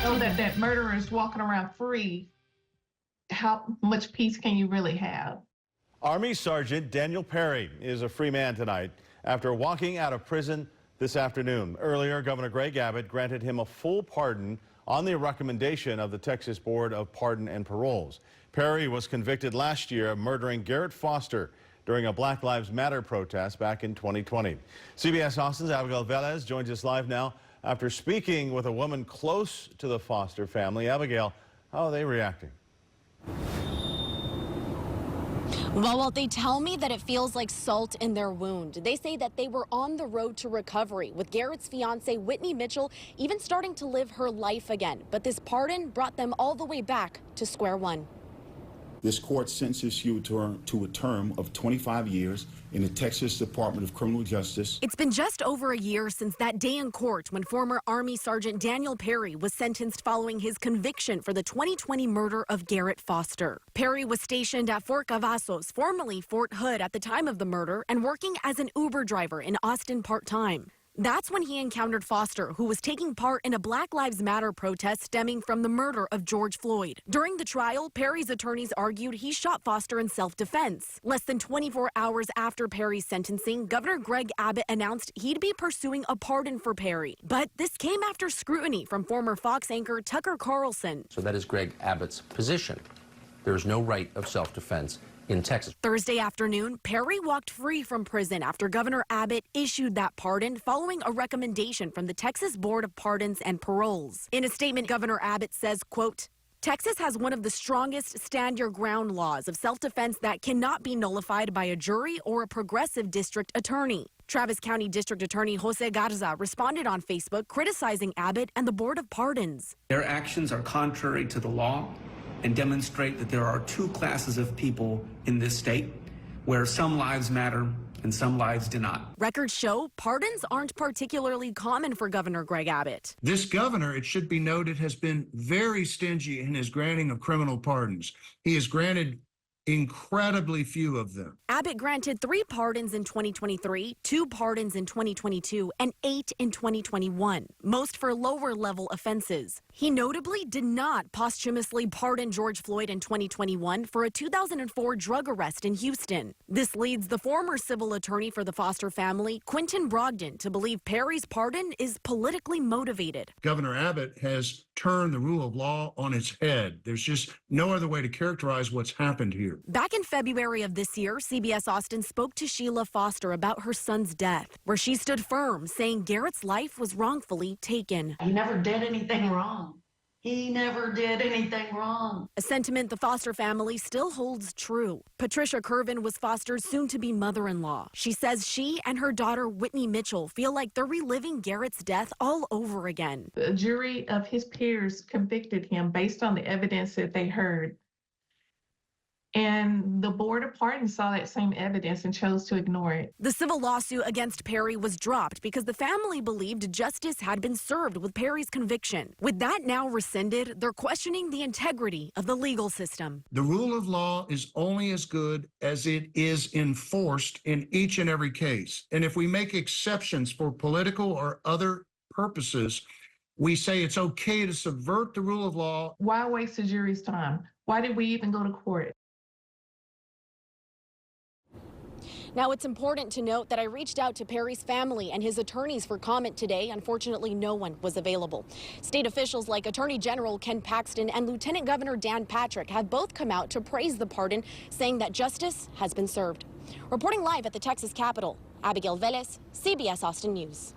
know that murderer is walking around free, how much peace can you really have? Army Sergeant Daniel Perry is a free man tonight after walking out of prison this afternoon. Earlier, Governor Greg Abbott granted him a full pardon on the recommendation of the Texas Board of Pardon and Paroles. Perry was convicted last year of murdering Garrett Foster during a Black Lives Matter protest back in 2020. CBS Austin's Abigail Velez joins us live now after speaking with a woman close to the Foster family. Abigail, how are they reacting? Well, they tell me that it feels like salt in their wound. They say that they were on the road to recovery, with Garrett's fiancée, Whitney Mitchell, even starting to live her life again. But this pardon brought them all the way back to square one. This court sentences you to a term of 25 years in the Texas Department of Criminal Justice. It's been just over a year since that day in court when former Army Sergeant Daniel Perry was sentenced following his conviction for the 2020 murder of Garrett Foster. Perry was stationed at Fort Cavazos, formerly Fort Hood, at the time of the murder and working as an Uber driver in Austin part-time. That's when he encountered Foster, who was taking part in a Black Lives Matter protest stemming from the murder of George Floyd. During the trial, Perry's attorneys argued he shot Foster in self-defense. Less than 24 hours after Perry's sentencing, Governor Greg Abbott announced he'd be pursuing a pardon for Perry. But this came after scrutiny from former Fox anchor Tucker Carlson. So that is Greg Abbott's position. There is no right of self-defense in Texas. Thursday afternoon, Perry walked free from prison after Governor Abbott issued that pardon following a recommendation from the Texas Board of Pardons and Paroles. In a statement, Governor Abbott says, quote, "Texas has one of the strongest stand-your-ground laws of self-defense that cannot be nullified by a jury or a progressive district attorney." Travis County District Attorney Jose Garza responded on Facebook criticizing Abbott and the Board of Pardons. Their actions are contrary to the law and demonstrate that there are two classes of people in this state where some lives matter and some lives do not. Records show pardons aren't particularly common for Governor Greg Abbott. This governor, it should be noted, has been very stingy in his granting of criminal pardons. He has granted incredibly few of them. Abbott granted 3 pardons in 2023, 2 pardons in 2022, and 8 in 2021, most for lower-level offenses. He notably did not posthumously pardon George Floyd in 2021 for a 2004 drug arrest in Houston. This leads the former civil attorney for the Foster family, Quentin Brogdon, to believe Perry's pardon is politically motivated. Governor Abbott has turned the rule of law on its head. There's just no other way to characterize what's happened here. Back in February of this year, CBS Austin spoke to Sheila Foster about her son's death, where she stood firm, saying Garrett's life was wrongfully taken. He never did anything wrong. He never did anything wrong. A sentiment the Foster family still holds true. Patricia Curvin was Foster's soon-to-be mother-in-law. She says she and her daughter Whitney Mitchell feel like they're reliving Garrett's death all over again. A jury of his peers convicted him based on the evidence that they heard. And the Board of Pardons saw that same evidence and chose to ignore it. The civil lawsuit against Perry was dropped because the family believed justice had been served with Perry's conviction. With that now rescinded, they're questioning the integrity of the legal system. The rule of law is only as good as it is enforced in each and every case. And if we make exceptions for political or other purposes, we say it's okay to subvert the rule of law. Why waste the jury's time? Why did we even go to court? Now, it's important to note that I reached out to Perry's family and his attorneys for comment today. Unfortunately, no one was available. State officials like Attorney General Ken Paxton and Lieutenant Governor Dan Patrick have both come out to praise the pardon, saying that justice has been served. Reporting live at the Texas Capitol, Abigail Velez, CBS Austin News.